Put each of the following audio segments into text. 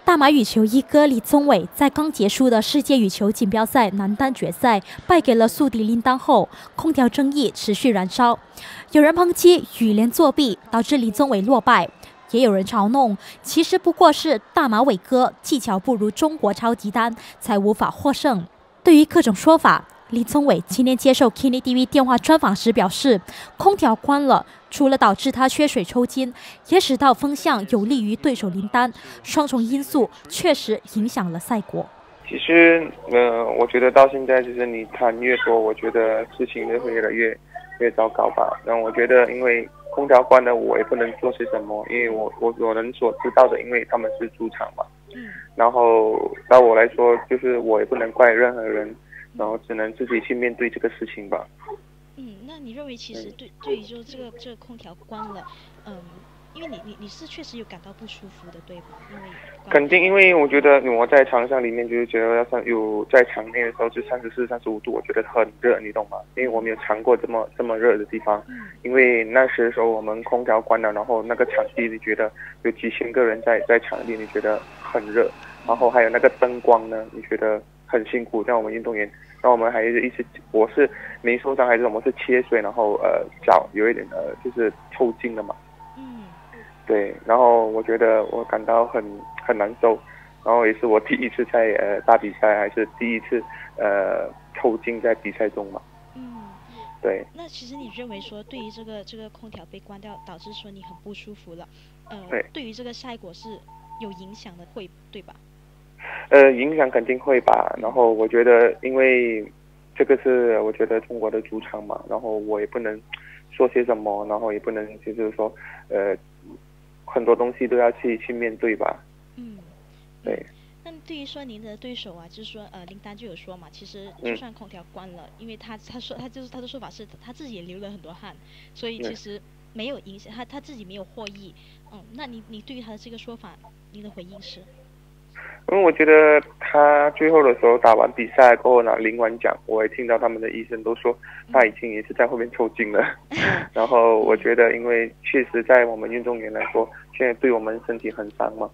大马羽球一哥李宗伟在刚结束的世界羽球锦标赛男单决赛败给了宿敌林丹后，空调争议持续燃烧。有人抨击羽联作弊，导致李宗伟落败；也有人嘲弄，其实不过是大马伟哥技巧不如中国超级丹，才无法获胜。对于各种说法，李宗伟今天接受 Kini TV 电话专访时表示，空调关了，除了导致他缺水抽筋，也使到风向有利于对手林丹，双重因素确实影响了赛果。其实，我觉得到现在就是你谈越多，我觉得事情就会越来越糟糕吧。那我觉得，因为空调关了，我也不能做些什么，因为我能所知道的，因为他们是主场嘛。然后到我来说，就是我也不能怪任何人。然后只能自己去面对这个事情吧。那你认为其实对于就这个空调关了，因为你是确实有感到不舒服的，对吧？因为肯定，因为我觉得我在场上里面就是觉得有在场内的时候就34、35度，我觉得很热，你懂吗？因为我没有尝过这么热的地方。因为那时候我们空调关了，然后那个场地你觉得有几千个人在场地，你觉得很热，然后还有那个灯光呢，你觉得很辛苦，像我们运动员，然后我们还一直，我是没受伤还是什么，是切水，然后脚有一点就是抽筋了嘛。对，然后我觉得我感到很难受，然后也是我第一次在大比赛，还是第一次抽筋在比赛中嘛。对。那其实你认为说，对于这个空调被关掉，导致说你很不舒服了，对于这个赛果是有影响的，会对吧？影响肯定会吧。然后我觉得，因为这个是我觉得中国的主场嘛，然后我也不能说些什么，然后也不能就是说很多东西都要去面对吧。对。那对于说您的对手啊，就是说林丹就有说嘛，其实就算空调关了，因为他说他的说法是他自己也流了很多汗，所以其实没有影响他自己没有获益。那你对于他的这个说法，您的回应是？因为我觉得他最后的时候打完比赛过后领完奖，我也听到他们的医生都说他已经也是在后面抽筋了。然后我觉得，因为确实在我们运动员来说，现在对我们身体很伤嘛。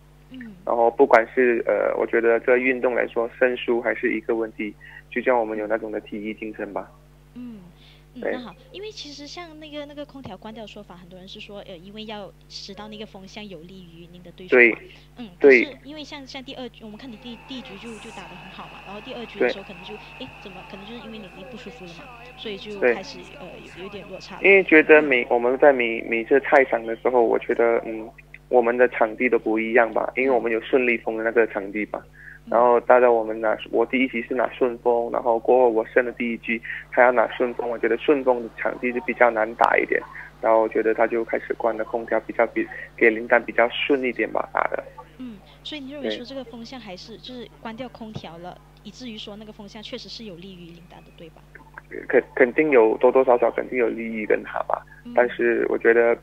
然后不管是我觉得这运动来说，胜输还是一个问题，就像我们有那种的体育精神吧。那好，因为其实像那个空调关掉的说法，很多人是说，因为要使到那个风向有利于您的对手嘛。对。可是因为像第二局，我们看你第一局就打得很好嘛，然后第二局的时候可能就怎么可能就是因为你不舒服了嘛，所以就开始有点落差。因为觉得我们在每次菜场的时候，我觉得我们的场地都不一样吧，因为我们有顺利风的那个场地吧。然后大家我们我第一局是拿顺风，然后过后我胜了第一局，他要拿顺风，我觉得顺风的场地就比较难打一点，然后我觉得他就开始关了空调，给林丹比较顺一点吧打的。所以你认为说这个风向还是就是关掉空调了，以至于说那个风向确实是有利于林丹的，对吧？肯定有多多少少肯定有利益跟他吧，但是我觉得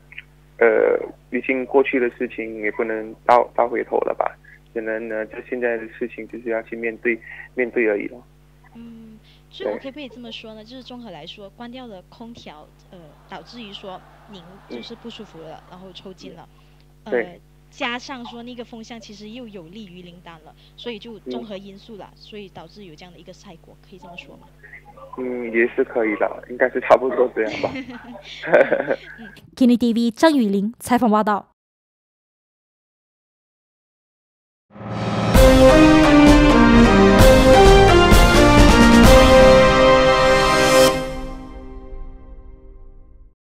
已经过去的事情也不能倒回头了吧。可能就现在的事情就是要去面对而已了。所以我可不可以这么说呢？就是综合来说，关掉了空调，导致于说您就是不舒服了，然后抽筋了，加上说那个风向其实又有利于林丹了，所以就综合因素啦，所以导致有这样的一个赛果，可以这么说吗？也是可以的，应该是差不多这样吧。Kini TV 张雨玲采访报道。